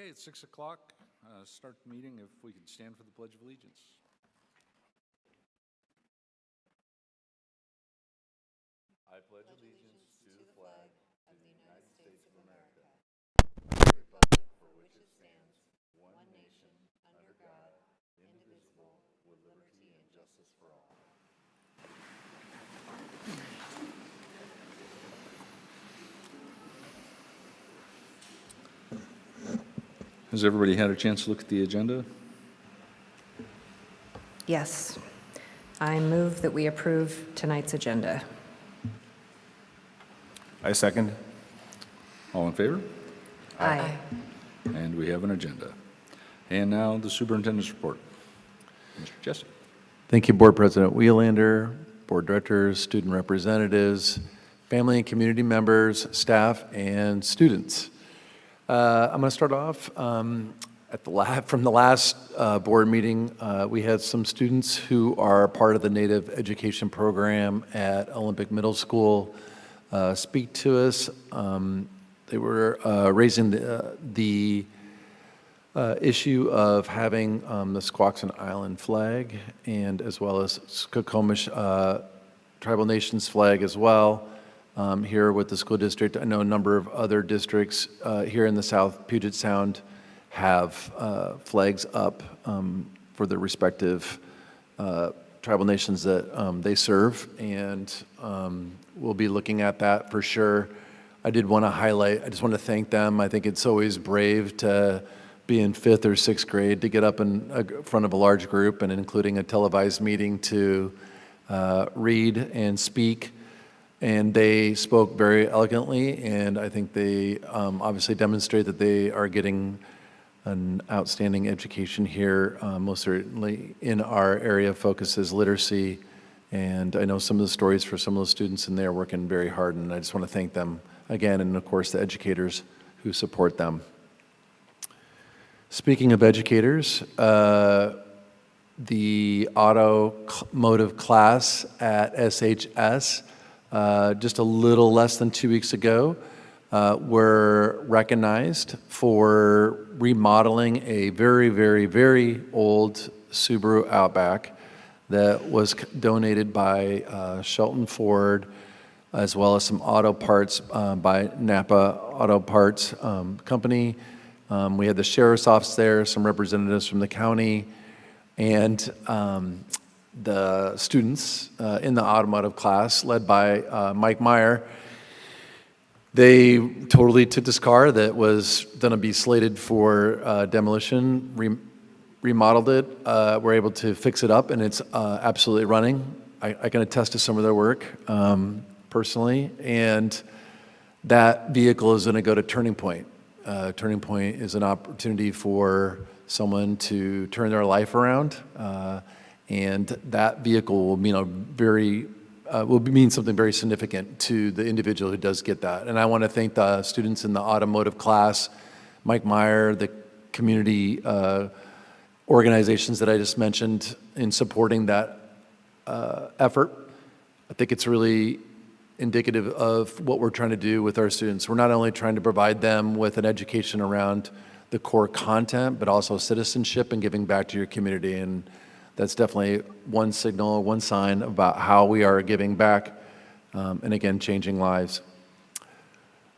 Okay, it's 6 o'clock. Start the meeting if we could stand for the Pledge of Allegiance. I pledge allegiance to the flag of the United States of America, the republic for which it stands, one nation, under God, indivisible, with liberty and justice for all. Has everybody had a chance to look at the agenda? Yes. I move that we approve tonight's agenda. I second. All in favor? Aye. And we have an agenda. And now the superintendent's report. Mr. Jesse. Thank you, Board President Wheelander, Board Directors, student representatives, family and community members, staff, and students. I'm going to start off from the last board meeting. We had some students who are part of the Native Education program at Olympic Middle School speak to us. They were raising the issue of having the Squaxin Island flag, and as well as Skokomish Tribal Nations flag as well. Here with the school district, I know a number of other districts here in the South Puget Sound have flags up for the respective tribal nations that they serve, and we'll be looking at that for sure. I just want to thank them. I think it's always brave to be in 5th or 6th grade to get up in front of a large group and including a televised meeting to read and speak. And they spoke very elegantly, and I think they obviously demonstrate that they are getting an outstanding education here. Most certainly in our area of focus is literacy, and I know some of the stories for some of those students, and they're working very hard, and I just want to thank them again, and of course the educators who support them. Speaking of educators, the automotive class at SHS just a little less than 2 weeks ago, were recognized for remodeling a very, very, very old Subaru Outback that was donated by Shelton Ford, as well as some auto parts by Napa Auto Parts Company. We had the sheriff's office there, some representatives from the county, and the students in the automotive class, led by Mike Meyer. They totally took this car that was going to be slated for demolition, remodeled it, were able to fix it up, and it's absolutely running. I can attest to some of their work personally, and that vehicle is going to go to Turning Point. Turning Point is an opportunity for someone to turn their life around. And that vehicle will mean something very significant to the individual who does get that. And I want to thank the students in the automotive class, Mike Meyer, the community organizations that I just mentioned in supporting that effort. I think it's really indicative of what we're trying to do with our students. We're not only trying to provide them with an education around the core content, but also citizenship and giving back to your community. And that's definitely one signal, one sign about how we are giving back and again, changing lives.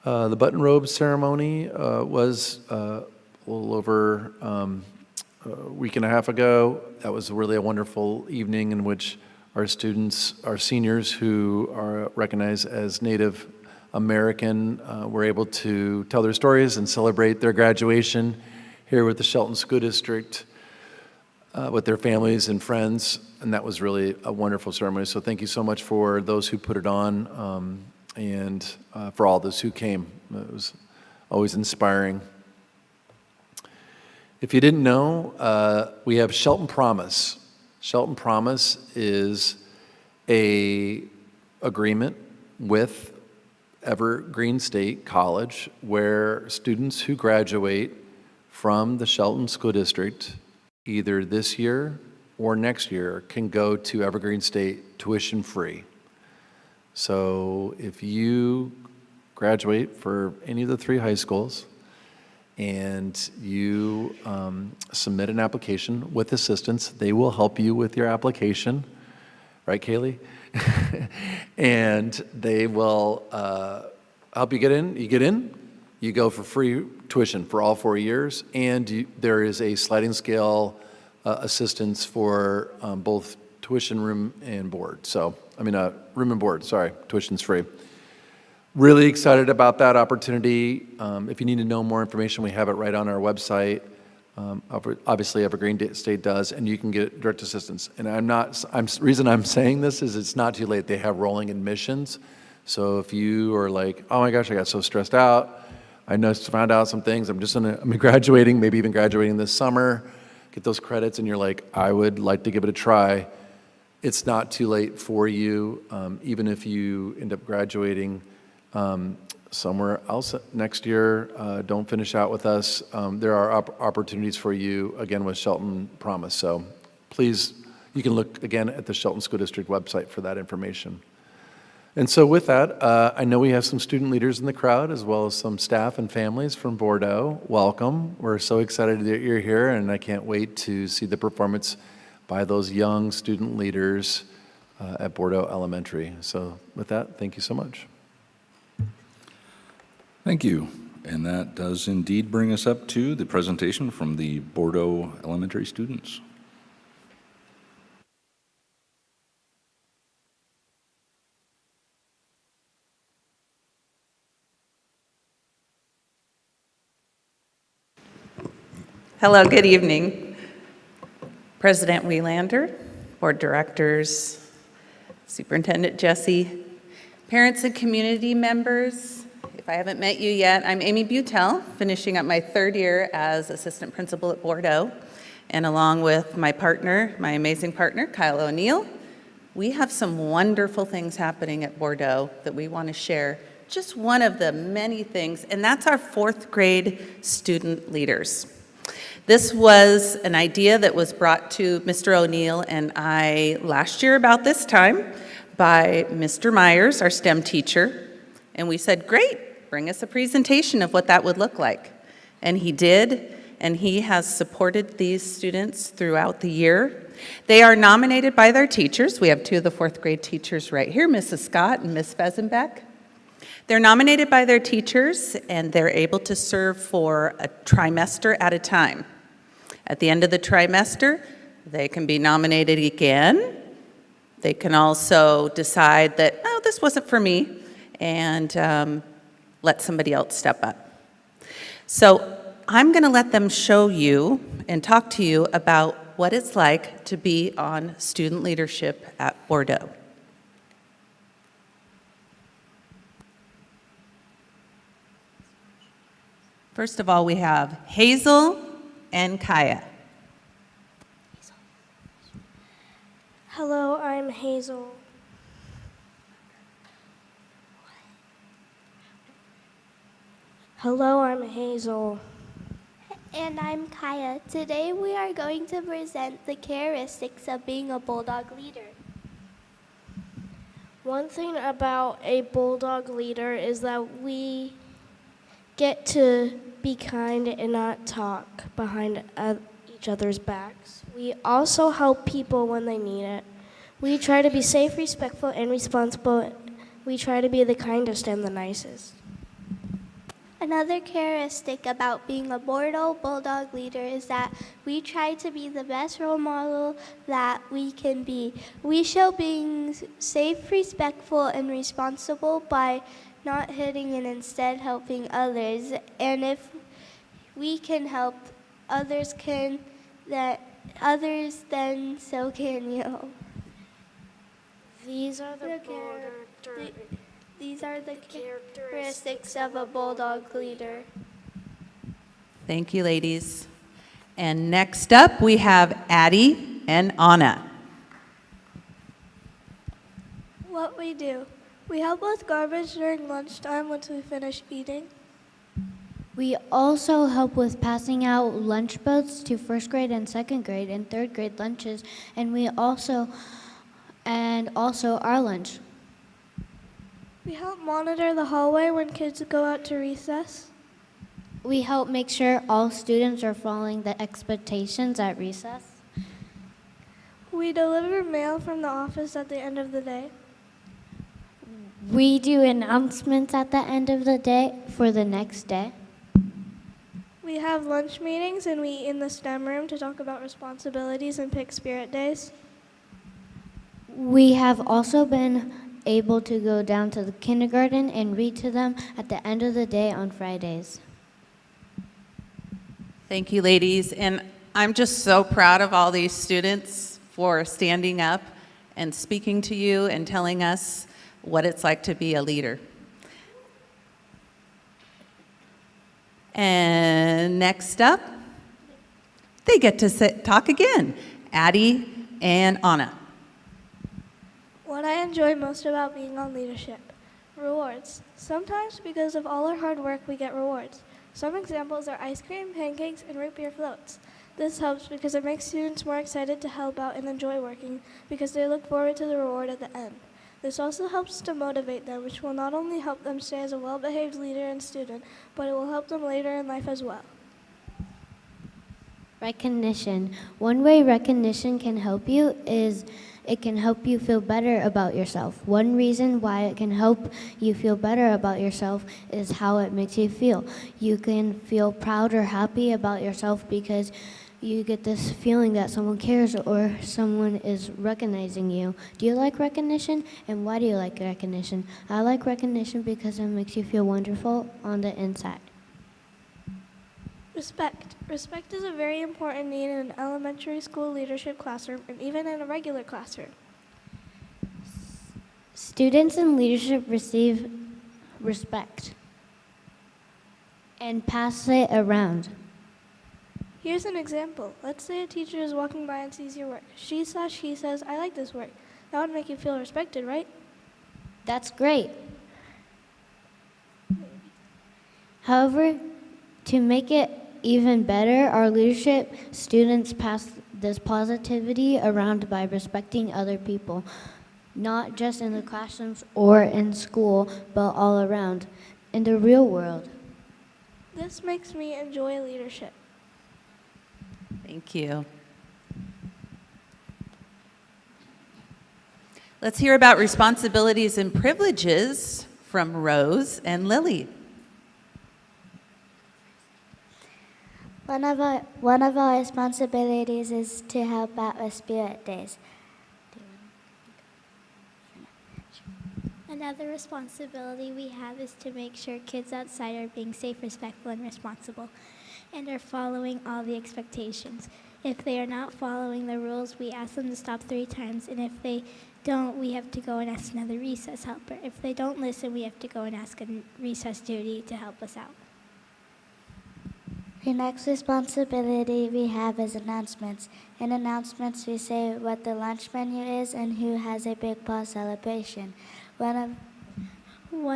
The button robe ceremony was a little over a week and a half ago. That was really a wonderful evening in which our students, our seniors who are recognized as Native American were able to tell their stories and celebrate their graduation here with the Shelton School District. With their families and friends, and that was really a wonderful ceremony. So thank you so much for those who put it on and for all those who came. It was always inspiring. If you didn't know, we have Shelton Promise. Shelton Promise is an agreement with Evergreen State College where students who graduate from the Shelton School District either this year or next year can go to Evergreen State tuition free. So if you graduate for any of the 3 high schools and you submit an application with assistance. They will help you with your application, right, Kaylee? And they will help you get in. You get in, you go for free tuition for all 4 years, and there is a sliding scale assistance for both tuition, room, and board. So, room and board, sorry, tuition's free. Really excited about that opportunity. If you need to know more information, we have it right on our website. Obviously, Evergreen State does, and you can get direct assistance. And reason I'm saying this is it's not too late. They have rolling admissions. So if you are like, oh my gosh, I got so stressed out, I just found out some things, I'm graduating, maybe even graduating this summer, get those credits, and you're like, I would like to give it a try. It's not too late for you, even if you end up graduating somewhere else next year, don't finish out with us. There are opportunities for you, again, with Shelton Promise. So please, you can look again at the Shelton School District website for that information. And so with that, I know we have some student leaders in the crowd, as well as some staff and families from Bordeaux. Welcome. We're so excited that you're here, and I can't wait to see the performance by those young student leaders at Bordeaux Elementary. So with that, thank you so much. Thank you. And that does indeed bring us up to the presentation from the Bordeaux Elementary students. Hello, good evening. President Wielander, board directors, Superintendent Jesse, parents and community members. If I haven't met you yet, I'm Amy Butel, finishing up my 3rd year as assistant principal at Bordeaux. And along with my partner, my amazing partner, Kyle O'Neill, we have some wonderful things happening at Bordeaux that we want to share. Just one of the many things, and that's our 4th grade student leaders. This was an idea that was brought to Mr. O'Neill and I last year about this time by Mr. Myers, our STEM teacher. And we said, great, bring us a presentation of what that would look like. And he did, and he has supported these students throughout the year. They are nominated by their teachers. We have 2 of the 4th grade teachers right here, Mrs. Scott and Miss Fesenbeck. They're nominated by their teachers, and they're able to serve for a trimester at a time. At the end of the trimester, they can be nominated again. They can also decide that, oh, this wasn't for me, and let somebody else step up. So I'm going to let them show you and talk to you about what it's like to be on student leadership at Bordeaux. First of all, we have Hazel and Kaya. Hello, I'm Hazel. Hello, I'm Hazel. And I'm Kaya. Today we are going to present the characteristics of being a Bulldog leader. One thing about a Bulldog leader is that we get to be kind and not talk behind each other's backs. We also help people when they need it. We try to be safe, respectful, and responsible. We try to be the kindest and the nicest. Another characteristic about being a Bordeaux Bulldog leader is that we try to be the best role model that we can be. We show being safe, respectful, and responsible by not hitting and instead helping others. And if we can help others, then so can you. These are the characteristics of a Bulldog leader. Thank you, ladies. And next up, we have Addie and Anna. What we do. We help with garbage during lunchtime once we finish eating. We also help with passing out lunch boats to 1st grade and 2nd grade and 3rd grade lunches, and also our lunch. We help monitor the hallway when kids go out to recess. We help make sure all students are following the expectations at recess. We deliver mail from the office at the end of the day. We do announcements at the end of the day for the next day. We have lunch meetings and we eat in the STEM room to talk about responsibilities and pick spirit days. We have also been able to go down to the kindergarten and read to them at the end of the day on Fridays. Thank you, ladies. And I'm just so proud of all these students for standing up and speaking to you and telling us what it's like to be a leader. And next up, they get to talk again, Addie and Anna. What I enjoy most about being on leadership: rewards. Sometimes because of all our hard work, we get rewards. Some examples are ice cream, pancakes, and root beer floats. This helps because it makes students more excited to help out and enjoy working because they look forward to the reward at the end. This also helps to motivate them, which will not only help them stay as a well-behaved leader and student, but it will help them later in life as well. Recognition. One way recognition can help you is it can help you feel better about yourself. One reason why it can help you feel better about yourself is how it makes you feel. You can feel proud or happy about yourself because you get this feeling that someone cares or someone is recognizing you. Do you like recognition? And why do you like recognition? I like recognition because it makes you feel wonderful on the inside. Respect. Respect is a very important need in an elementary school leadership classroom and even in a regular classroom. Students in leadership receive respect and pass it around. Here's an example. Let's say a teacher is walking by and sees your work. She/he says, "I like this work." That would make you feel respected, right? That's great. However, to make it even better, our leadership students pass this positivity around by respecting other people, not just in the classrooms or in school, but all around, in the real world. This makes me enjoy leadership. Thank you. Let's hear about responsibilities and privileges from Rose and Lily. One of our responsibilities is to help out with spirit days. Another responsibility we have is to make sure kids outside are being safe, respectful, and responsible, and are following all the expectations. If they are not following the rules, we ask them to stop 3 times, and if they don't, we have to go and ask another recess helper. If they don't listen, we have to go and ask a recess duty to help us out. The next responsibility we have is announcements. In announcements, we say what the lunch menu is and who has a big paw celebration. One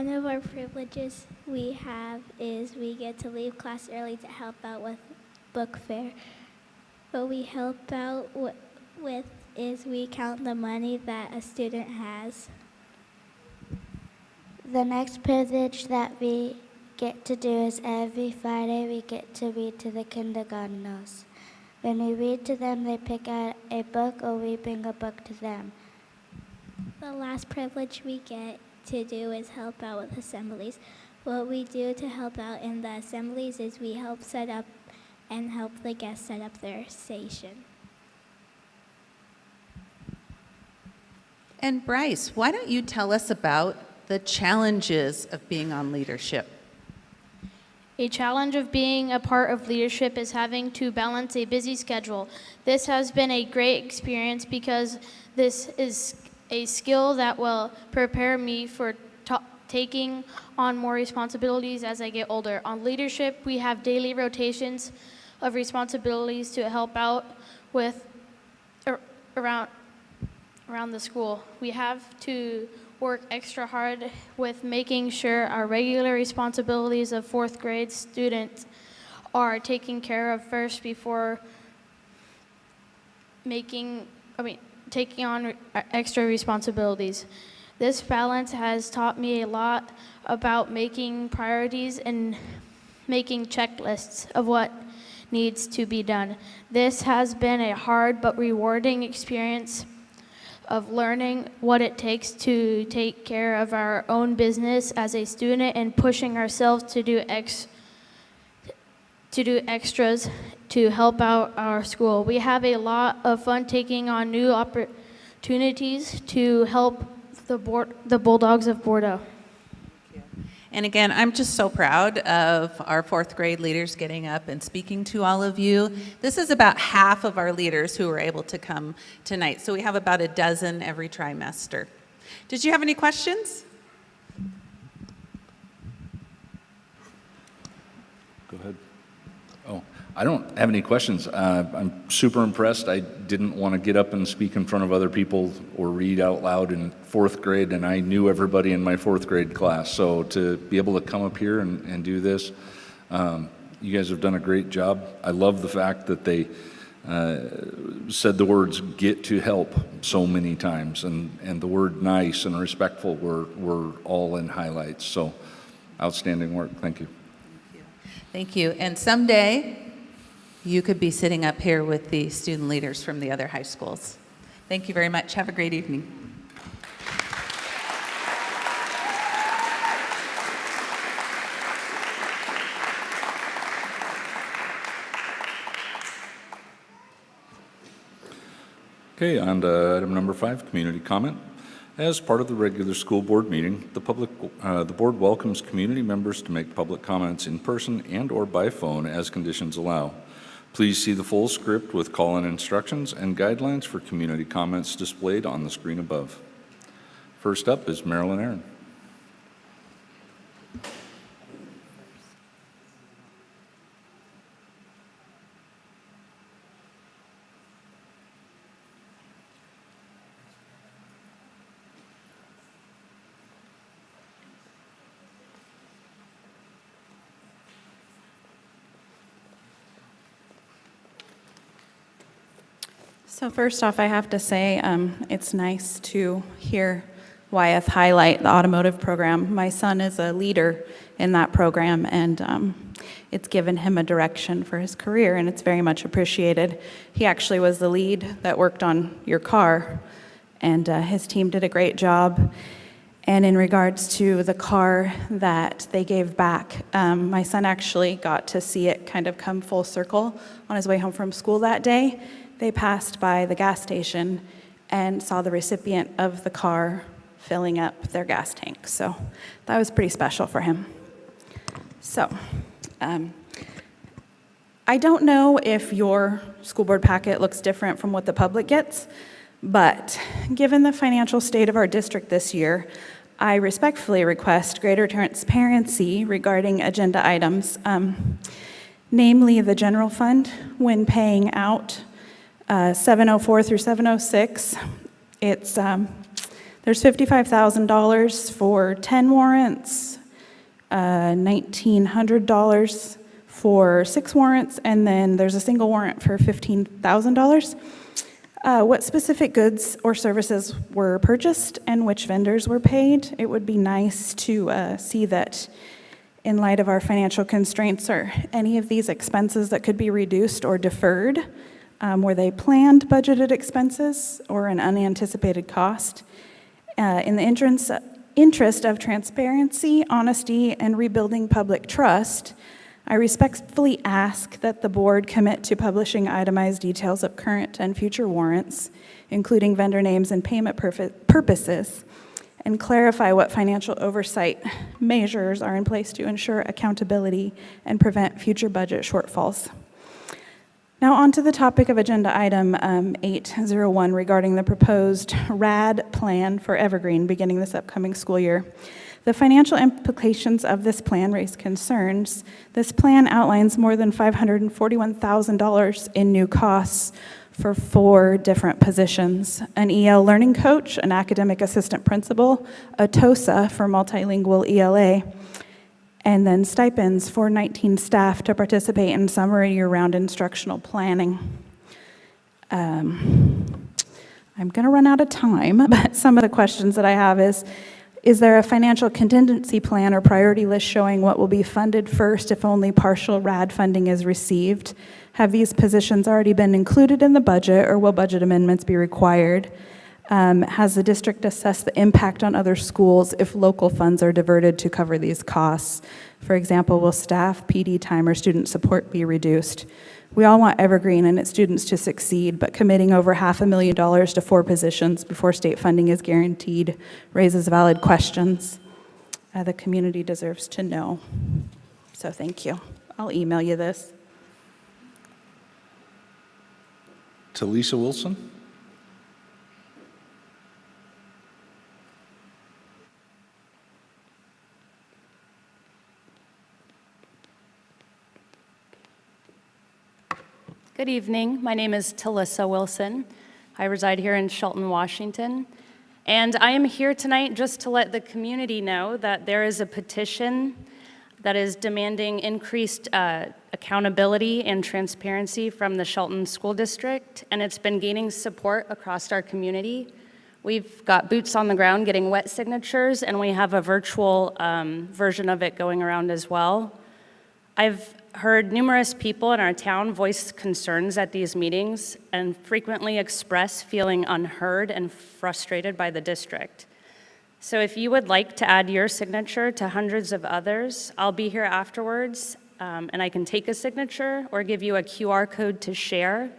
of our privileges we have is we get to leave class early to help out with book fair. What we help out with is we count the money that a student has. The next privilege that we get to do is every Friday we get to read to the kindergartners. When we read to them, they pick out a book or we bring a book to them. The last privilege we get to do is help out with assemblies. What we do to help out in the assemblies is we help set up and help the guests set up their station. And Bryce, why don't you tell us about the challenges of being on leadership? A challenge of being a part of leadership is having to balance a busy schedule. This has been a great experience because this is a skill that will prepare me for taking on more responsibilities as I get older. On leadership, we have daily rotations of responsibilities to help out with around the school. We have to work extra hard with making sure our regular responsibilities of 4th grade students are taken care of first before taking on extra responsibilities. This balance has taught me a lot about making priorities and making checklists of what needs to be done. This has been a hard but rewarding experience of learning what it takes to take care of our own business as a student and pushing ourselves to do extras to help out our school. We have a lot of fun taking on new opportunities to help the Bulldogs of Bordeaux. And again, I'm just so proud of our fourth grade leaders getting up and speaking to all of you. This is about half of our leaders who were able to come tonight. So we have about a dozen every trimester. Did you have any questions? Go ahead. Oh, I don't have any questions. I'm super impressed. I didn't want to get up and speak in front of other people or read out loud in fourth grade, and I knew everybody in my fourth grade class. So to be able to come up here and do this, you guys have done a great job. I love the fact that they said the words "get to help" so many times, and the word "nice" and "respectful" were all in highlights. So outstanding work. Thank you. Thank you. And someday, you could be sitting up here with the student leaders from the other high schools. Thank you very much. Have a great evening. Okay, on to item number 5, community comment. As part of the regular school board meeting, the board welcomes community members to make public comments in person and/or by phone as conditions allow. Please see the full script with call-in instructions and guidelines for community comments displayed on the screen above. First up is Marilyn Aaron. So first off, I have to say it's nice to hear Wyeth highlight the automotive program. My son is a leader in that program, and it's given him a direction for his career, and it's very much appreciated. He actually was the lead that worked on your car, and his team did a great job. And in regards to the car that they gave back, my son actually got to see it kind of come full circle on his way home from school that day. They passed by the gas station and saw the recipient of the car filling up their gas tank. So that was pretty special for him. So I don't know if your school board packet looks different from what the public gets, but given the financial state of our district this year, I respectfully request greater transparency regarding agenda items, namely the general fund when paying out 704 through 706. It's there's $55,000 for 10 warrants, $1,900 for 6 warrants, and then there's a single warrant for $15,000. What specific goods or services were purchased and which vendors were paid? It would be nice to see that in light of our financial constraints, are any of these expenses that could be reduced or deferred? Were they planned budgeted expenses or an unanticipated cost? In the interest of transparency, honesty, and rebuilding public trust, I respectfully ask that the board commit to publishing itemized details of current and future warrants, including vendor names and payment purposes, and clarify what financial oversight measures are in place to ensure accountability and prevent future budget shortfalls. Now on to the topic of agenda item 801 regarding the proposed RAD plan for Evergreen beginning this upcoming school year. The financial implications of this plan raise concerns. This plan outlines more than $541,000 in new costs for 4 different positions: an EL learning coach, an academic assistant principal, a TOSA for multilingual ELA, and then stipends for 19 staff to participate in summer year-round instructional planning. I'm going to run out of time, but some of the questions that I have is Is there a financial contingency plan or priority list showing what will be funded first if only partial RAD funding is received? Have these positions already been included in the budget, or will budget amendments be required? Has the district assessed the impact on other schools if local funds are diverted to cover these costs? For example, will staff, PD time, or student support be reduced? We all want Evergreen and its students to succeed, but committing over $500,000 to 4 positions before state funding is guaranteed raises valid questions. The community deserves to know. So thank you. I'll email you this. Talisa Wilson? Good evening. My name is Talisa Wilson. I reside here in Shelton, Washington. And I am here tonight just to let the community know that there is a petition that is demanding increased accountability and transparency from the Shelton School District, and it's been gaining support across our community. We've got boots on the ground getting wet signatures, and we have a virtual version of it going around as well. I've heard numerous people in our town voice concerns at these meetings and frequently express feeling unheard and frustrated by the district. So if you would like to add your signature to hundreds of others, I'll be here afterwards, and I can take a signature or give you a QR code to share.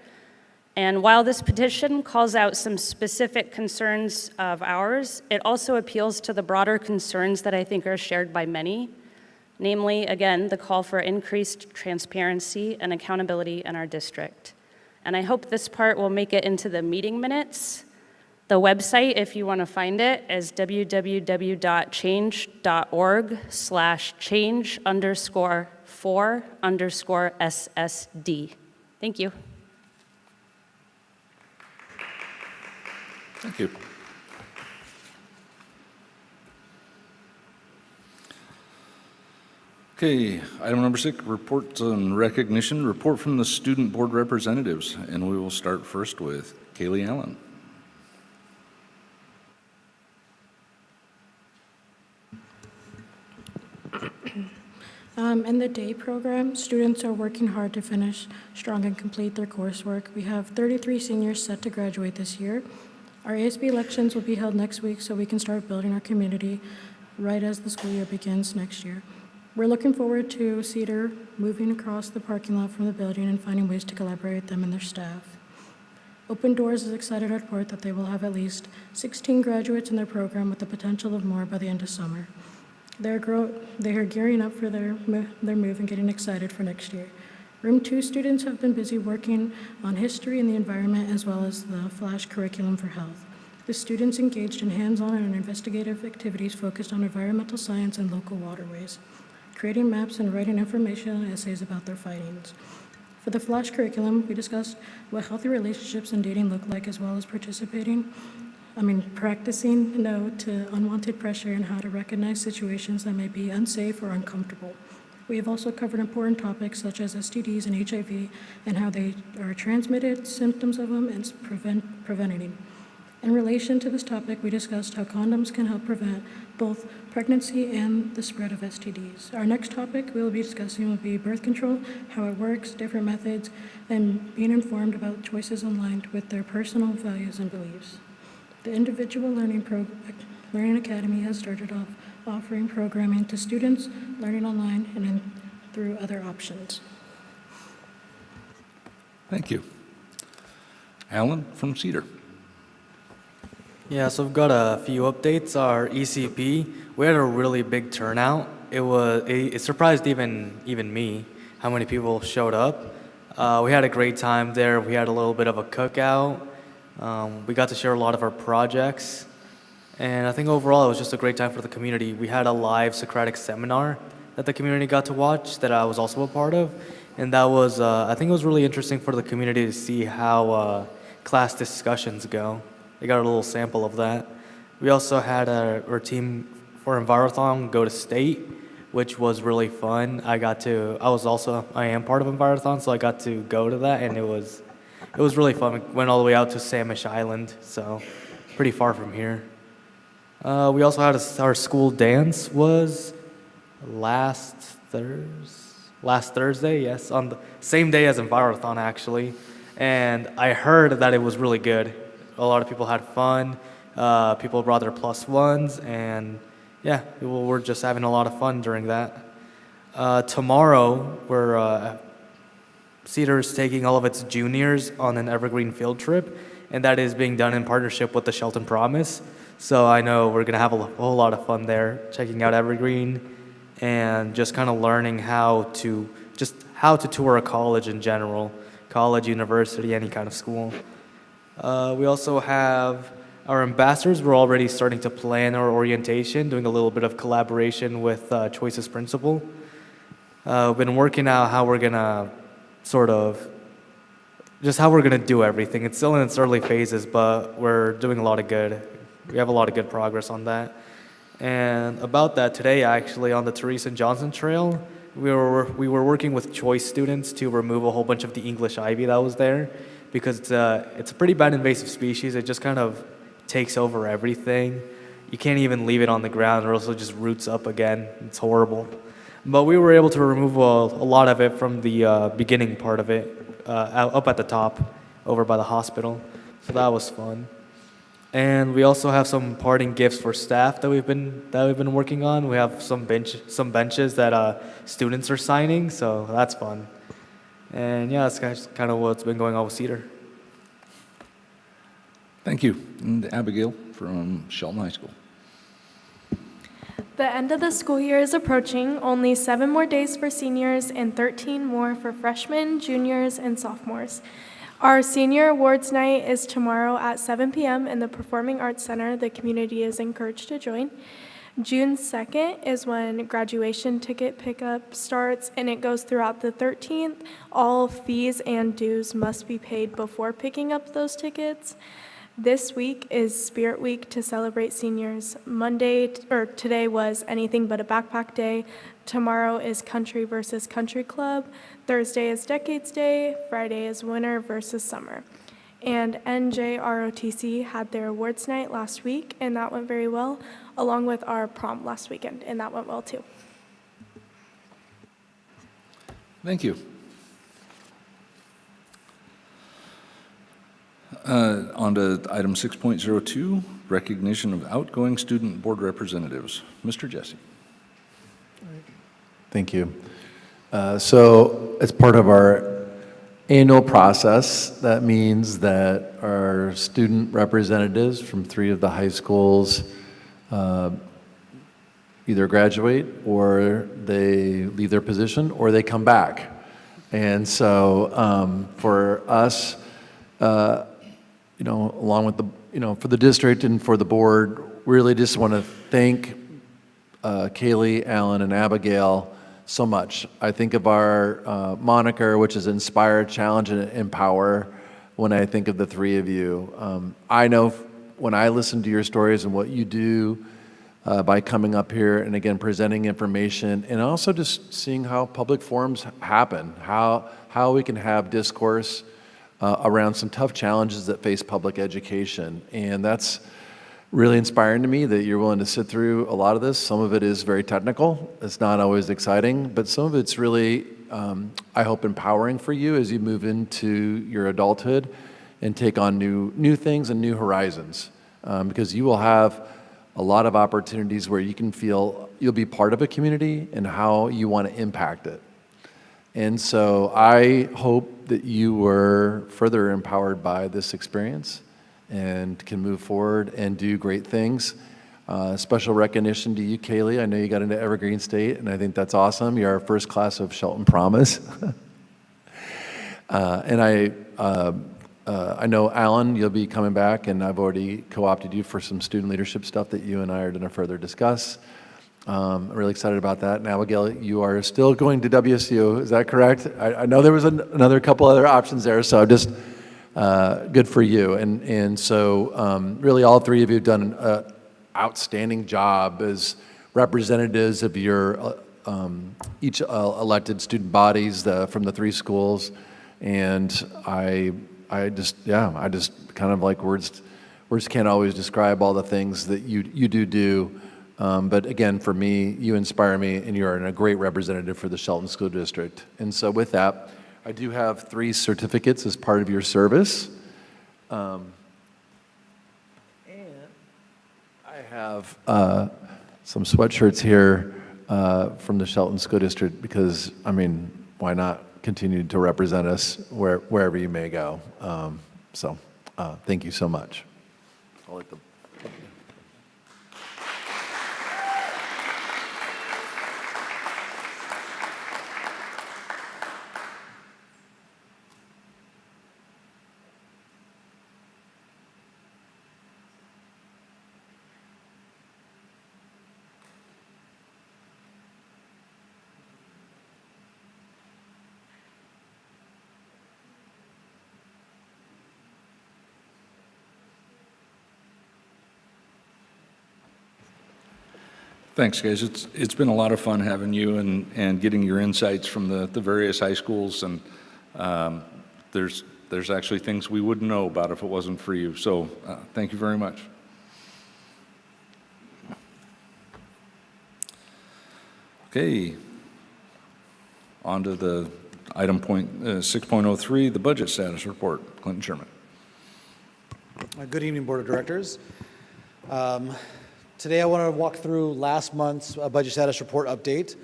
And while this petition calls out some specific concerns of ours, it also appeals to the broader concerns that I think are shared by many. Namely, again, the call for increased transparency and accountability in our district. And I hope this part will make it into the meeting minutes. The website, if you want to find it, is www.change.org/change_4_SSD. Thank you. Thank you. Okay, item number 6, reports and recognition. Report from the student board representatives, and we will start first with Kaylee Allen. In the day program, students are working hard to finish strong and complete their coursework. We have 33 seniors set to graduate this year. Our ASB elections will be held next week so we can start building our community right as the school year begins next year. We're looking forward to Cedar moving across the parking lot from the building and finding ways to collaborate with them and their staff. Open Doors is excited to report that they will have at least 16 graduates in their program with the potential of more by the end of summer. They are gearing up for their move and getting excited for next year. Room 2 students have been busy working on history and the environment as well as the Flash curriculum for health. The students engaged in hands-on and investigative activities focused on environmental science and local waterways, creating maps and writing informational essays about their findings. For the Flash curriculum, we discussed what healthy relationships and dating look like as well as practicing no to unwanted pressure and how to recognize situations that may be unsafe or uncomfortable. We have also covered important topics such as STDs and HIV and how they are transmitted, symptoms of them, and preventing. In relation to this topic, we discussed how condoms can help prevent both pregnancy and the spread of STDs. Our next topic we will be discussing will be birth control, how it works, different methods, and being informed about choices aligned with their personal values and beliefs. The Individual Learning Academy has started off offering programming to students learning online and through other options. Thank you. Alan from Cedar. Yeah, so I've got a few updates. Our ECP, we had a really big turnout. It surprised even me how many people showed up. We had a great time there. We had a little bit of a cookout. We got to share a lot of our projects. And I think overall it was just a great time for the community. We had a live Socratic seminar that the community got to watch that I was also a part of. And that was, I think it was really interesting for the community to see how class discussions go. They got a little sample of that. We also had our team for Envirothon go to state, which was really fun. I am part of Envirothon, so I got to go to that, and it was really fun. We went all the way out to Samish Island, so pretty far from here. We also had our school dance was last Thursday, yes, on the same day as Envirothon actually. And I heard that it was really good. A lot of people had fun. People brought their plus ones, and yeah, people were just having a lot of fun during that. Tomorrow, Cedar's taking all of its juniors on an evergreen field trip, and that is being done in partnership with the Shelton Promise. So I know we're gonna have a whole lot of fun there, checking out Evergreen, and just kind of learning how to tour a college in general, college, university, any kind of school. We also have our ambassadors. We're already starting to plan our orientation, doing a little bit of collaboration with Choices Principal. We've been working out how we're gonna how we're gonna do everything. It's still in its early phases, but we're doing a lot of good. We have a lot of good progress on that. And about that, today actually on the Teresa Johnson Trail, we were working with Choice students to remove a whole bunch of the English ivy that was there, because it's a pretty bad invasive species. It just kind of takes over everything. You can't even leave it on the ground, or else it just roots up again. It's horrible. But we were able to remove a lot of it from the beginning part of it, up at the top, over by the hospital. So that was fun. And we also have some parting gifts for staff that we've been working on. We have some benches that students are signing, so that's fun. And yeah, that's kind of what's been going on with Cedar. Thank you. And Abigail from Shelton High School. The end of the school year is approaching. Only 7 more days for seniors and 13 more for freshmen, juniors, and sophomores. Our senior awards night is tomorrow at 7 p.m. in the Performing Arts Center. The community is encouraged to join. June 2nd is when graduation ticket pickup starts, and it goes throughout the 13th. All fees and dues must be paid before picking up those tickets. This week is Spirit Week to celebrate seniors. Today was Anything But a Backpack Day. Tomorrow is Country versus Country Club. Thursday is Decades Day. Friday is Winter versus Summer. And NJROTC had their awards night last week, and that went very well, along with our prom last weekend, and that went well too. Thank you. On to item 6.02, recognition of outgoing student board representatives. Mr. Jesse. Thank you. So as part of our annual process, that means that our student representatives from 3 of the high schools either graduate, or they leave their position, or they come back. And so for us, along with for the district and for the board, we really just want to thank Kaylee, Alan, and Abigail so much. I think of our moniker, which is Inspire, Challenge, and Empower, when I think of the 3 of you. I know when I listen to your stories and what you do by coming up here and again presenting information, and also just seeing how public forums happen, how we can have discourse around some tough challenges that face public education. And that's really inspiring to me that you're willing to sit through a lot of this. Some of it is very technical. It's not always exciting, but some of it's really, I hope, empowering for you as you move into your adulthood and take on new things and new horizons. Because you will have a lot of opportunities where you can feel you'll be part of a community and how you want to impact it. And so I hope that you were further empowered by this experience and can move forward and do great things. Special recognition to you, Kaylee. I know you got into Evergreen State, and I think that's awesome. You're our first class of Shelton Promise. And I know, Alan, you'll be coming back, and I've already co-opted you for some student leadership stuff that you and I are going to further discuss. I'm really excited about that. And Abigail, you are still going to WSU, is that correct? I know there was another couple other options there, so just good for you. And so really all 3 of you have done an outstanding job as representatives of your each elected student bodies from the 3 schools. And I just kind of like words words can't always describe all the things that you do. But again, for me, you inspire me, and you're a great representative for the Shelton School District. And so with that, I do have 3 certificates as part of your service. And I have some sweatshirts here from the Shelton School District because, I mean, why not continue to represent us wherever you may go? Thank you so much. I'll let the Thanks, guys. It's been a lot of fun having you and getting your insights from the various high schools, and there's actually things we wouldn't know about if it wasn't for you. So thank you very much. Okay, on to the item 6.03, the budget status report. Clinton Sherman. Good evening, Board of Directors. Today I want to walk through last month's budget status report update.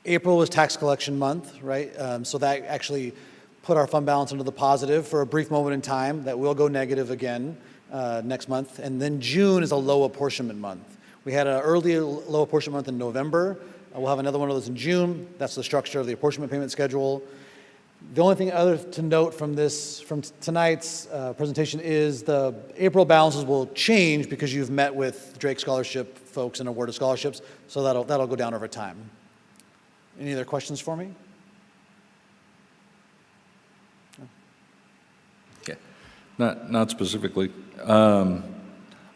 April was tax collection month, right? So that actually put our fund balance into the positive for a brief moment in time. That will go negative again next month. And then June is a low apportionment month. We had an early low apportionment month in November. We'll have another one of those in June. That's the structure of the apportionment payment schedule. The only thing other to note from tonight's presentation is the April balances will change because you've met with Drake Scholarship folks and awarded scholarships, so that'll go down over time. Any other questions for me? Okay, not specifically. I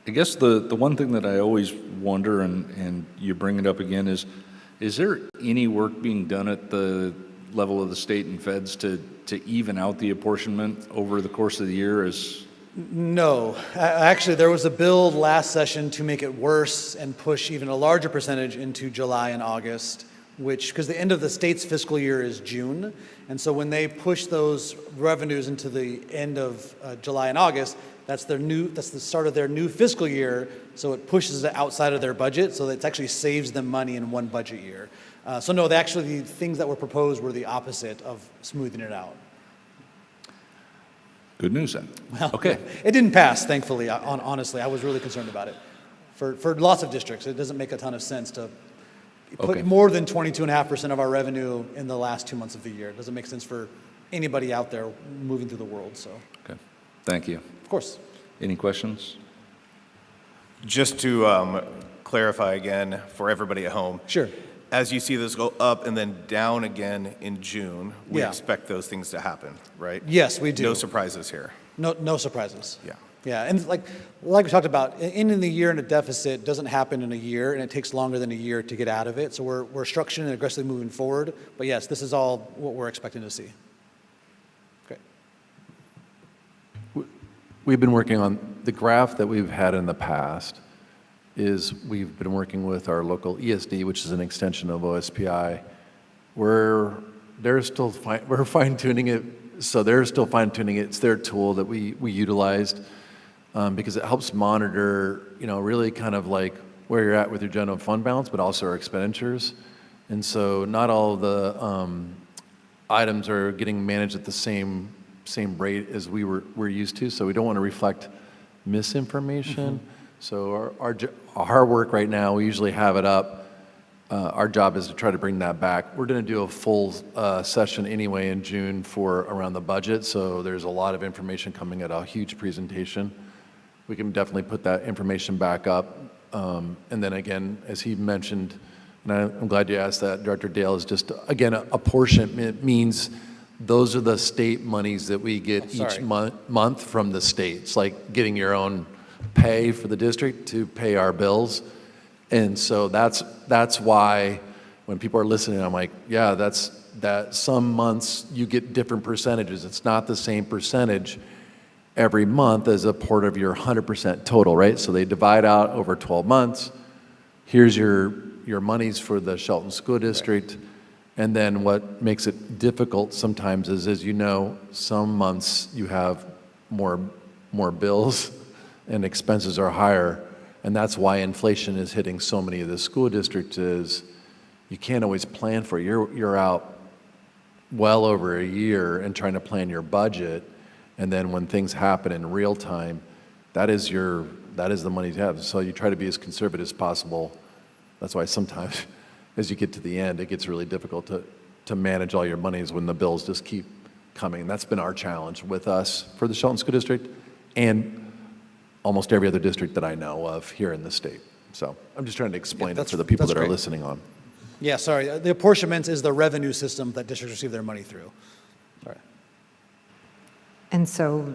guess the one thing that I always wonder, and you bring it up again, is there any work being done at the level of the state and feds to even out the apportionment over the course of the year? No. Actually, there was a bill last session to make it worse and push even a larger percentage into July and August, because the end of the state's fiscal year is June. And so when they push those revenues into the end of July and August, that's the start of their new fiscal year, so it pushes it outside of their budget, so it actually saves them money in one budget year. So no, the things that were proposed were the opposite of smoothing it out. Good news then. Well, okay. It didn't pass, thankfully. Honestly, I was really concerned about it. For lots of districts, it doesn't make a ton of sense to put more than 22.5% of our revenue in the last 2 months of the year. It doesn't make sense for anybody out there moving through the world. So. Okay. Thank you. Of course. Any questions? Just to clarify again for everybody at home. Sure. As you see this go up and then down again in June, we Yeah. expect those things to happen, right? Yes, we do. No surprises here. No surprises. Yeah. Yeah, and like we talked about, ending the year in a deficit doesn't happen in a year, and it takes longer than a year to get out of it. So we're structuring and aggressively moving forward. But yes, this is all what we're expecting to see. Great. We've been working on the graph that we've had in the past. We've been working with our local ESD, which is an extension of OSPI. We're fine-tuning it, so they're still fine-tuning it. It's their tool that we utilized because it helps monitor, really kind of like where you're at with your general fund balance, but also our expenditures. And so not all of the items are getting managed at the same rate as we're used to, so we don't want to reflect misinformation. Mm-hmm. So our work right now, we usually have it up. Our job is to try to bring that back. We're going to do a full session anyway in June for around the budget, so there's a lot of information coming at a huge presentation. We can definitely put that information back up. And then again, as he mentioned, and I'm glad you asked that, Director Dale, is just, again, apportionment means those are the state monies that we get each month from the state. It's like getting your own pay for the district to pay our bills. And so that's why when people are listening, I'm like, yeah, that some months you get different percentages. It's not the same percentage every month as a part of your 100% total, right? So they divide out over 12 months. Here's your monies for the Shelton School District. And then what makes it difficult sometimes is, as you know, some months you have more bills and expenses are higher. And that's why inflation is hitting so many of the school districts is you can't always plan for it. You're out well over a year and trying to plan your budget. And then when things happen in real time, that is the money you have. So you try to be as conservative as possible. That's why sometimes as you get to the end, it gets really difficult to manage all your monies when the bills just keep coming. That's been our challenge with us for the Shelton School District and almost every other district that I know of here in the state. So I'm just trying to explain it for the people that are listening on. Yeah, sorry. The apportionment is the revenue system that districts receive their money through. Sorry. And so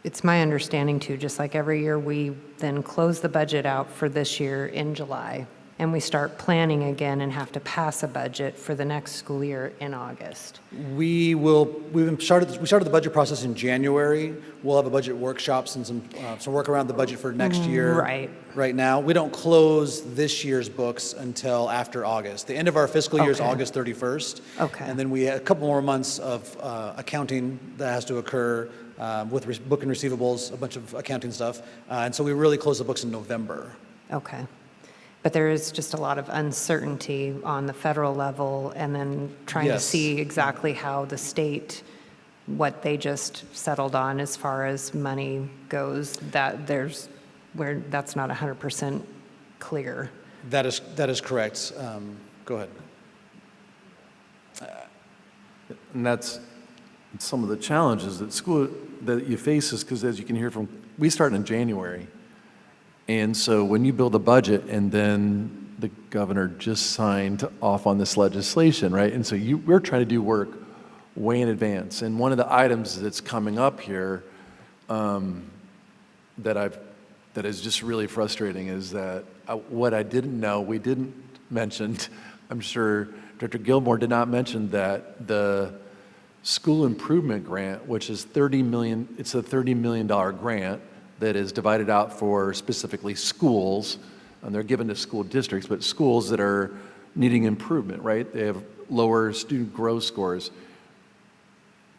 it's my understanding too, just like every year, we then close the budget out for this year in July, and we start planning again and have to pass a budget for the next school year in August. We started the budget process in January. We'll have a budget workshops and some work around the budget for next year. Right now. We don't close this year's books until after August. The end of our fiscal year is August 31st. Okay. And then we have a couple more months of accounting that has to occur with book and receivables, a bunch of accounting stuff. And so we really close the books in November. Okay. But there is just a lot of uncertainty on the federal level, and then trying to see exactly how the state, what they just settled on as far as money goes, that where that's not 100% clear. That is correct. Go ahead. And that's some of the challenges that you face is because, as you can hear from, we start in January. And so when you build a budget and then the governor just signed off on this legislation, right? And so we're trying to do work way in advance. And one of the items that's coming up here that is just really frustrating is that what I didn't know, we didn't mention, I'm sure Director Gilmore did not mention that the school improvement grant, which is $30 million, it's a $30 million grant that is divided out for specifically schools, and they're given to school districts, but schools that are needing improvement, right? They have lower student growth scores.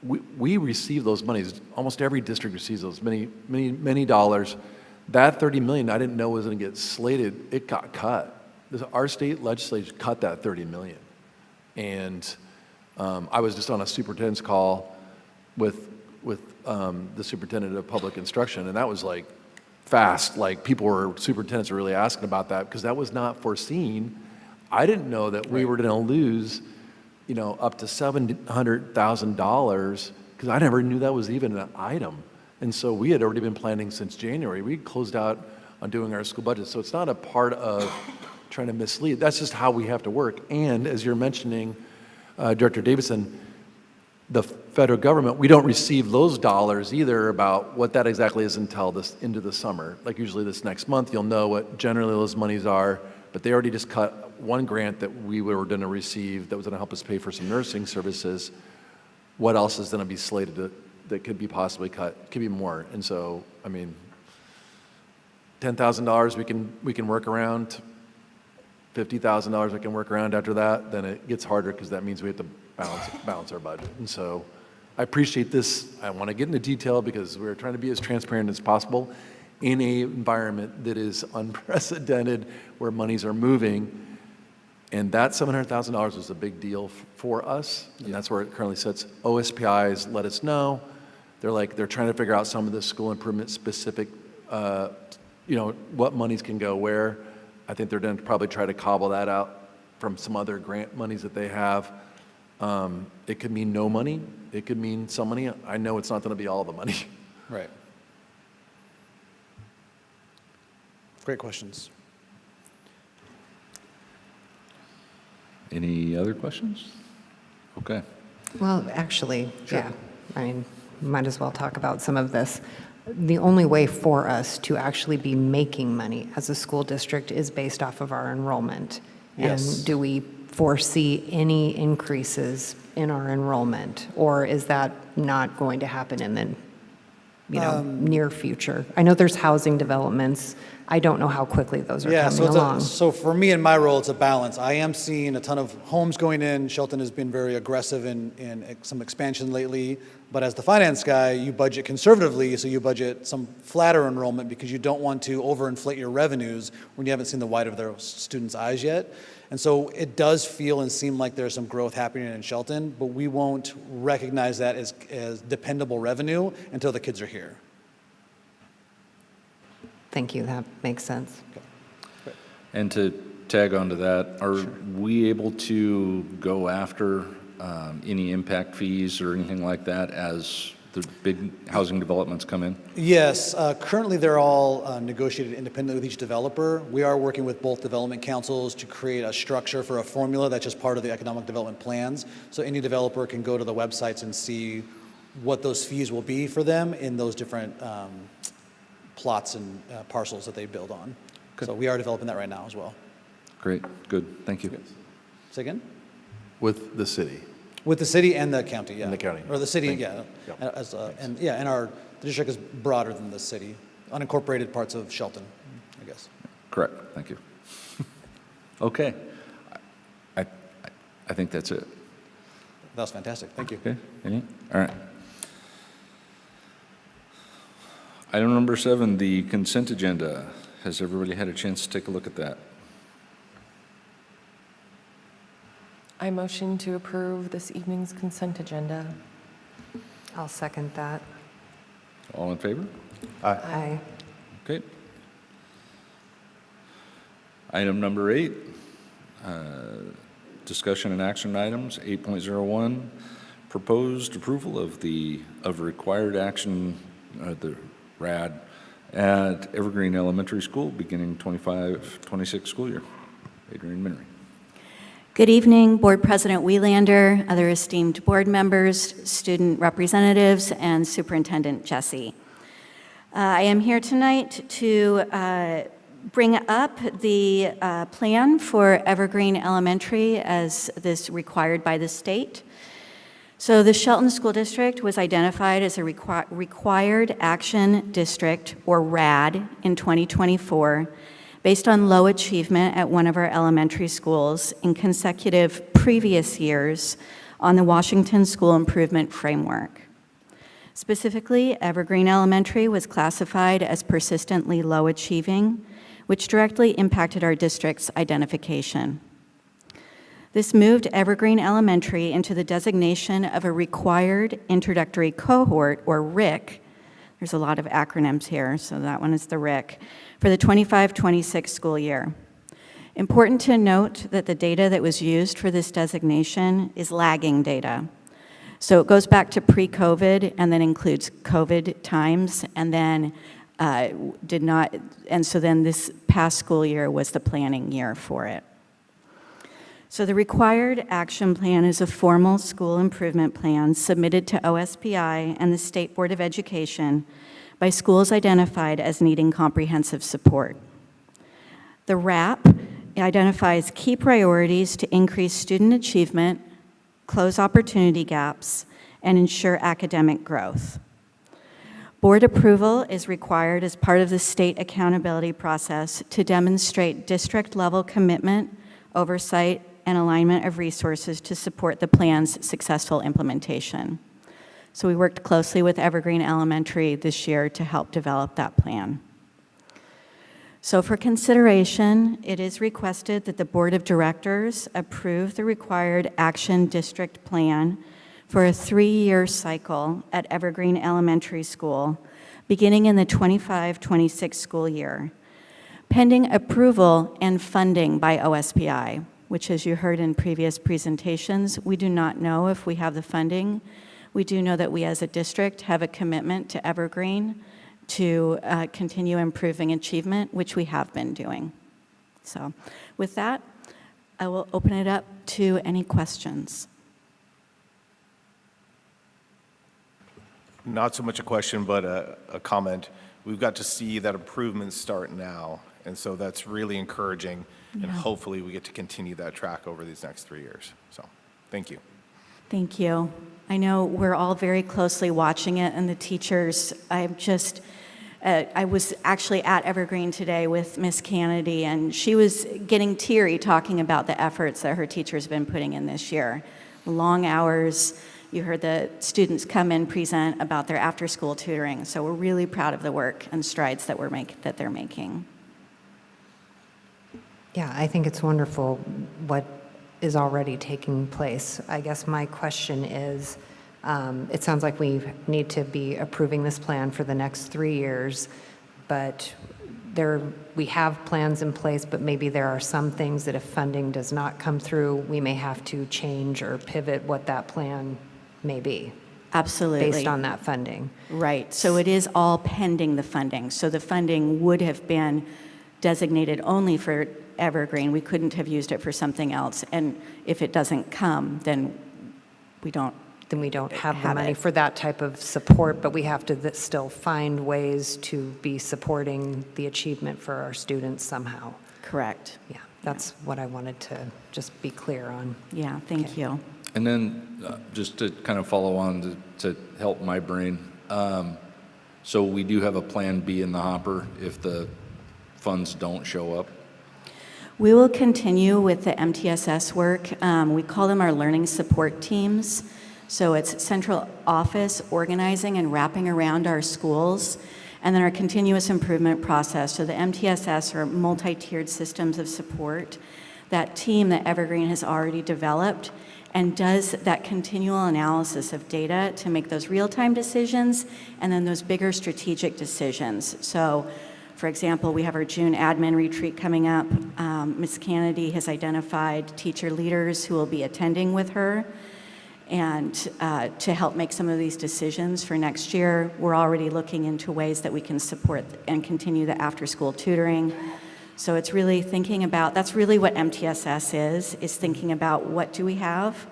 We receive those monies. Almost every district receives those many dollars. That $30 million, I didn't know was going to get slated. It got cut. Our state legislature cut that $30 million. And I was just on a superintendent's call with the superintendent of public instruction, and that was like fast. Like superintendents were really asking about that because that was not foreseen. I didn't know that we were going to lose, up to $700,000 because I never knew that was even an item. And so we had already been planning since January. We closed out on doing our school budget. So it's not a part of trying to mislead. That's just how we have to work. And as you're mentioning, Director Davidson, the federal government, we don't receive those dollars either about what that exactly is until into the summer. Like usually this next month, you'll know what generally those monies are, but they already just cut one grant that we were going to receive that was going to help us pay for some nursing services. What else is going to be slated that could be possibly cut? Could be more. And so, I mean, $10,000 we can work around. $50,000 we can work around. After that, then it gets harder because that means we have to balance our budget. And so I appreciate this. I want to get into detail because we're trying to be as transparent as possible in an environment that is unprecedented where monies are moving. And that $700,000 was a big deal for us. And that's where it currently sits. OSPIs let us know. They're trying to figure out some of the school improvement specific, what monies can go where. I think they're going to probably try to cobble that out from some other grant monies that they have. It could mean no money. It could mean some money. I know it's not going to be all the money. Right. Great questions. Any other questions? Okay. Well, actually, yeah. I mean, might as well talk about some of this. The only way for us to actually be making money as a school district is based off of our enrollment. Yes. And do we foresee any increases in our enrollment, or is that not going to happen in the near future? I know there's housing developments. I don't know how quickly those are coming along. So for me in my role, it's a balance. I am seeing a ton of homes going in. Shelton has been very aggressive in some expansion lately. But as the finance guy, you budget conservatively, so you budget some flatter enrollment because you don't want to overinflate your revenues when you haven't seen the white of their students' eyes yet. And so it does feel and seem like there's some growth happening in Shelton, but we won't recognize that as dependable revenue until the kids are here. Thank you, that makes sense. And to tag on to that, are we able to go after any impact fees or anything like that as the big housing developments come in? Yes, currently they're all negotiated independently with each developer. We are working with both development councils to create a structure for a formula that's just part of the economic development plans. So any developer can go to the websites and see what those fees will be for them in those different plots and parcels that they build on. So we are developing that right now as well. Great, good, thank you. Say again? With the city? With the city and the county, yeah. And the county. Or the city, Thank yeah. you. And the district is broader than the city. Unincorporated parts of Shelton, I guess. Correct, thank you. Okay, I think that's it. That was fantastic, thank you. Okay, all right. Item number 7, the consent agenda. Has everybody had a chance to take a look at that? I motion to approve this evening's consent agenda. I'll second that. All in favor? Aye. Okay. Item number 8, discussion and action items. 8.01, proposed approval of required action, the RAD, at Evergreen Elementary School beginning 25-26 school year. Adrian Minnery. Good evening, Board President Welander, other esteemed board members, student representatives, and Superintendent Jesse. I am here tonight to bring up the plan for Evergreen Elementary as this required by the state. So the Shelton School District was identified as a required action district, or RAD, in 2024, based on low achievement at one of our elementary schools in consecutive previous years on the Washington School Improvement Framework. Specifically, Evergreen Elementary was classified as persistently low achieving, which directly impacted our district's identification. This moved Evergreen Elementary into the designation of a required introductory cohort, or RIC. There's a lot of acronyms here, so that one is the RIC, for the 25-26 school year. Important to note that the data that was used for this designation is lagging data. So it goes back to pre-COVID and then includes COVID times, and then so then this past school year was the planning year for it. So the required action plan is a formal school improvement plan submitted to OSPI and the State Board of Education by schools identified as needing comprehensive support. The RAP identifies key priorities to increase student achievement, close opportunity gaps, and ensure academic growth. Board approval is required as part of the state accountability process to demonstrate district-level commitment, oversight, and alignment of resources to support the plan's successful implementation. So we worked closely with Evergreen Elementary this year to help develop that plan. So for consideration, it is requested that the Board of Directors approve the required action district plan for a 3-year cycle at Evergreen Elementary School, beginning in the 25-26 school year, pending approval and funding by OSPI, which, as you heard in previous presentations, we do not know if we have the funding. We do know that we as a district have a commitment to Evergreen to continue improving achievement, which we have been doing. So with that, I will open it up to any questions. Not so much a question, but a comment. We've got to see that improvements start now, and so that's really encouraging, and hopefully we get to continue that track over these next 3 years. So, thank you. Thank you. I know we're all very closely watching it, and the teachers, I was actually at Evergreen today with Miss Kennedy, and she was getting teary talking about the efforts that her teachers have been putting in this year. Long hours. You heard the students come in present about their after-school tutoring, so we're really proud of the work and strides that they're making. Yeah, I think it's wonderful what is already taking place. I guess my question is, it sounds like we need to be approving this plan for the next 3 years, but we have plans in place, but maybe there are some things that if funding does not come through, we may have to change or pivot what that plan may be. Absolutely. Based on that funding. Right. So it is all pending the funding. So the funding would have been designated only for Evergreen. We couldn't have used it for something else. And if it doesn't come, then we don't have the money for that type of support, but we have to still find ways to be supporting the achievement for our students somehow. Correct. Yeah, that's what I wanted to just be clear on. Yeah, thank you. And then just to kind of follow on to help my brain, so we do have a plan B in the hopper if the funds don't show up? We will continue with the MTSS work. We call them our learning support teams. So it's central office organizing and wrapping around our schools, and then our continuous improvement process. So the MTSS are multi-tiered systems of support. That team that Evergreen has already developed and does that continual analysis of data to make those real-time decisions and then those bigger strategic decisions. So, for example, we have our June admin retreat coming up. Ms. Kennedy has identified teacher leaders who will be attending with her. And to help make some of these decisions for next year, we're already looking into ways that we can support and continue the after-school tutoring. So it's really thinking about, that's really what MTSS is thinking about what do we have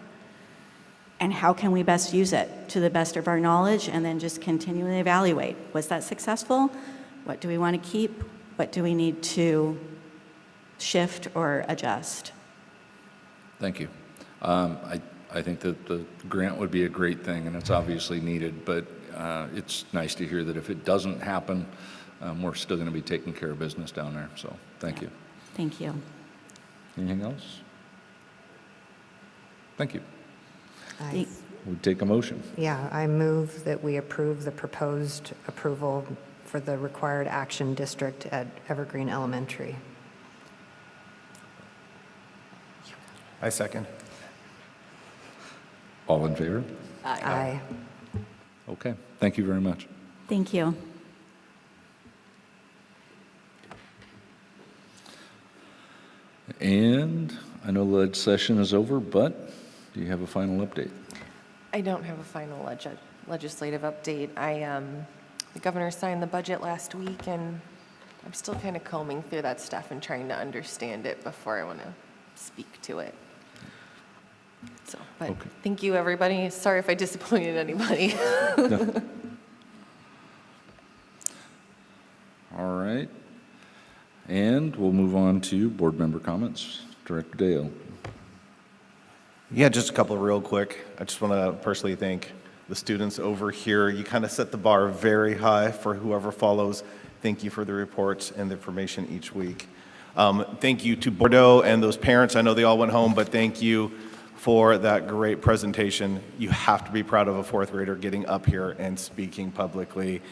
and how can we best use it to the best of our knowledge, and then just continually evaluate. Was that successful? What do we want to keep? What do we need to shift or adjust? Thank you. I think that the grant would be a great thing, and it's obviously needed, but it's nice to hear that if it doesn't happen, we're still going to be taking care of business down there. So thank you. Thank you. Anything else? Thank you. I We'll take a motion. Yeah, I move that we approve the proposed approval for the required action district at Evergreen Elementary. I second. All in favor? Aye. Okay, thank you very much. Thank you. And I know the lead session is over, but do you have a final update? I don't have a final legislative update. The governor signed the budget last week, and I'm still kind of combing through that stuff and trying to understand it before I want to speak to it. So, but Okay. Thank you, everybody. Sorry if I disappointed anybody. No. All right. And we'll move on to board member comments. Director Dale. Yeah, just a couple real quick. I just want to personally thank the students over here. You kind of set the bar very high for whoever follows. Thank you for the reports and the information each week. Thank you to Bordeaux and those parents. I know they all went home, but thank you for that great presentation. You have to be proud of a fourth grader getting up here and speaking publicly.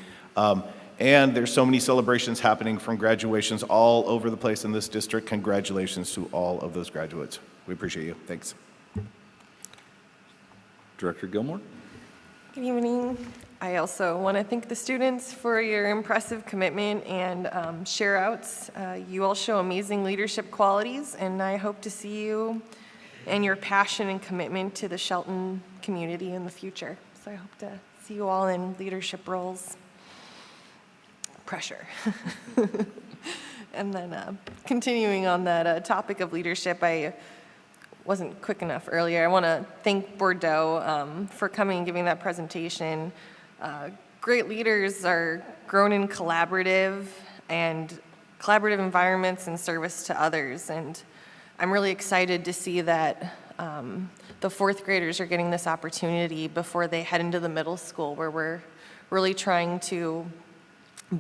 And there's so many celebrations happening from graduations all over the place in this district. Congratulations to all of those graduates. We appreciate you. Thanks. Director Gilmore. Good evening. I also want to thank the students for your impressive commitment and share-outs. You all show amazing leadership qualities, and I hope to see you and your passion and commitment to the Shelton community in the future. So I hope to see you all in leadership roles. Pressure. And then continuing on that topic of leadership, I wasn't quick enough earlier. I want to thank Bordeaux for coming and giving that presentation. Great leaders are grown in collaborative environments and service to others. And I'm really excited to see that the fourth graders are getting this opportunity before they head into the middle school, where we're really trying to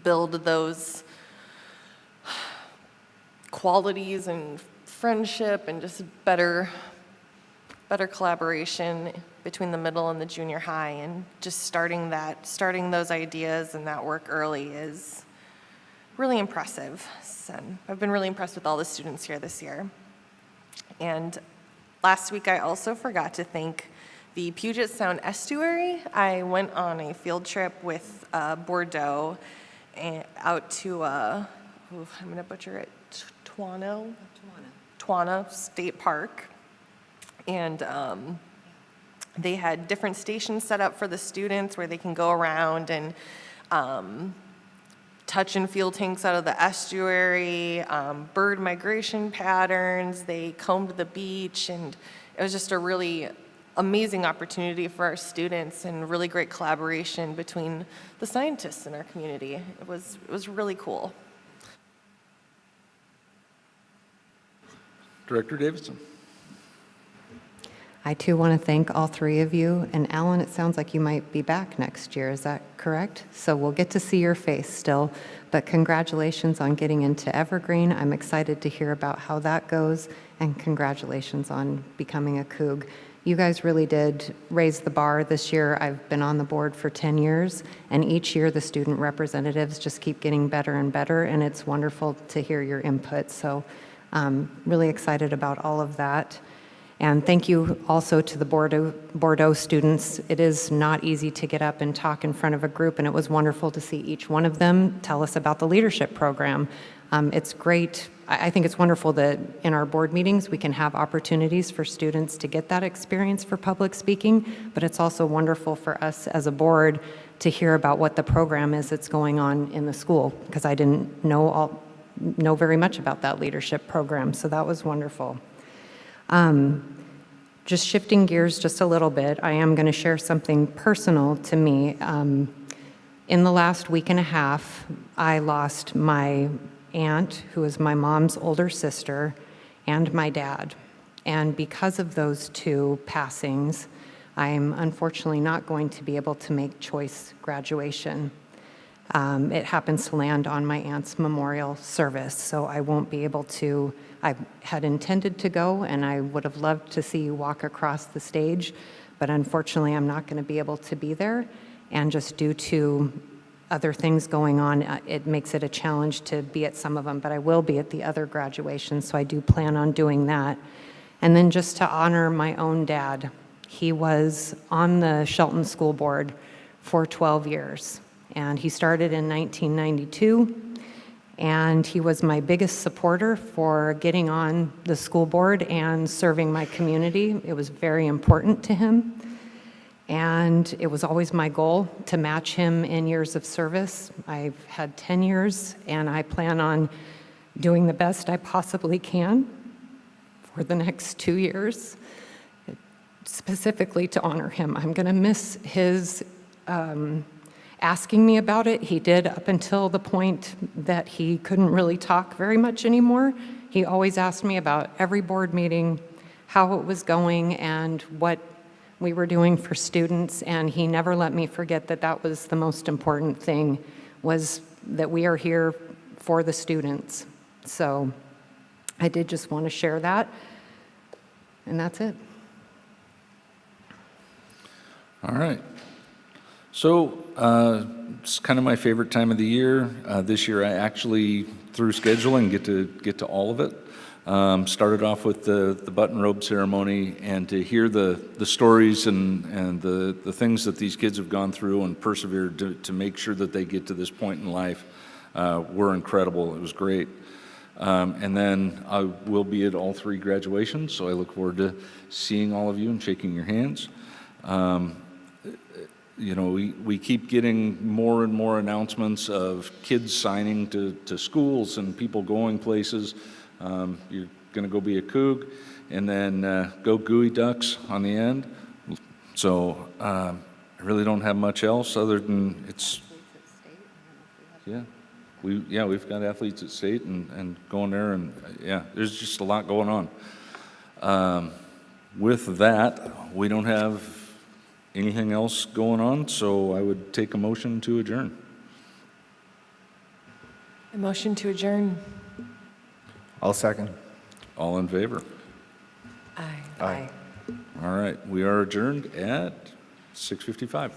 build those qualities and friendship and just better collaboration between the middle and the junior high, and just starting those ideas and that work early is really impressive. So I've been really impressed with all the students here this year. And last week I also forgot to thank the Puget Sound Estuary. I went on a field trip with Bordeaux and out to, I'm going to butcher it, Twana State Park. And they had different stations set up for the students where they can go around and touch and feel tanks out of the estuary, bird migration patterns. They combed the beach, and it was just a really amazing opportunity for our students and really great collaboration between the scientists in our community. It was really cool. Director Davidson. I too want to thank all three of you. And Alan, it sounds like you might be back next year. Is that correct? So we'll get to see your face still. But congratulations on getting into Evergreen. I'm excited to hear about how that goes. And congratulations on becoming a Coug. You guys really did raise the bar this year. I've been on the board for 10 years, and each year the student representatives just keep getting better and better, and it's wonderful to hear your input. So really excited about all of that. And thank you also to the Bordeaux students. It is not easy to get up and talk in front of a group, and it was wonderful to see each one of them tell us about the leadership program. It's great. I think it's wonderful that in our board meetings we can have opportunities for students to get that experience for public speaking, but it's also wonderful for us as a board to hear about what the program is that's going on in the school, because I didn't know very much about that leadership program, so that was wonderful. Just shifting gears just a little bit, I am going to share something personal to me. In the last week and a half, I lost my aunt, who is my mom's older sister, and my dad. And because of those two passings, I'm unfortunately not going to be able to make choice graduation. It happens to land on my aunt's memorial service, so I won't be able to. I had intended to go, and I would have loved to see you walk across the stage, but unfortunately I'm not going to be able to be there. And just due to other things going on, it makes it a challenge to be at some of them, but I will be at the other graduations, so I do plan on doing that. And then just to honor my own dad, he was on the Shelton School Board for 12 years, and he started in 1992, and he was my biggest supporter for getting on the school board and serving my community. It was very important to him. And it was always my goal to match him in years of service. I've had 10 years, and I plan on doing the best I possibly can for the next 2 years, specifically to honor him. I'm going to miss his asking me about it. He did up until the point that he couldn't really talk very much anymore. He always asked me about every board meeting, how it was going, and what we were doing for students, and he never let me forget that that was the most important thing, was that we are here for the students. So I did just want to share that, and that's it. All right. So it's kind of my favorite time of the year. This year I actually, through scheduling, get to all of it. Started off with the button robe ceremony, and to hear the stories and the things that these kids have gone through and persevered to make sure that they get to this point in life were incredible. It was great. And then I will be at all three graduations, so I look forward to seeing all of you and shaking your hands. You know, we keep getting more and more announcements of kids signing to schools and people going places. You're going to go be a Coug, and then go Gooey Ducks on the end. So I really don't have much else other than it's, we've got athletes at state and going there, and yeah, there's just a lot going on. With that, we don't have anything else going on, so I would take a motion to adjourn. A motion to adjourn. I'll second. All in favor? Aye. Aye. All right, we are adjourned at 6:55.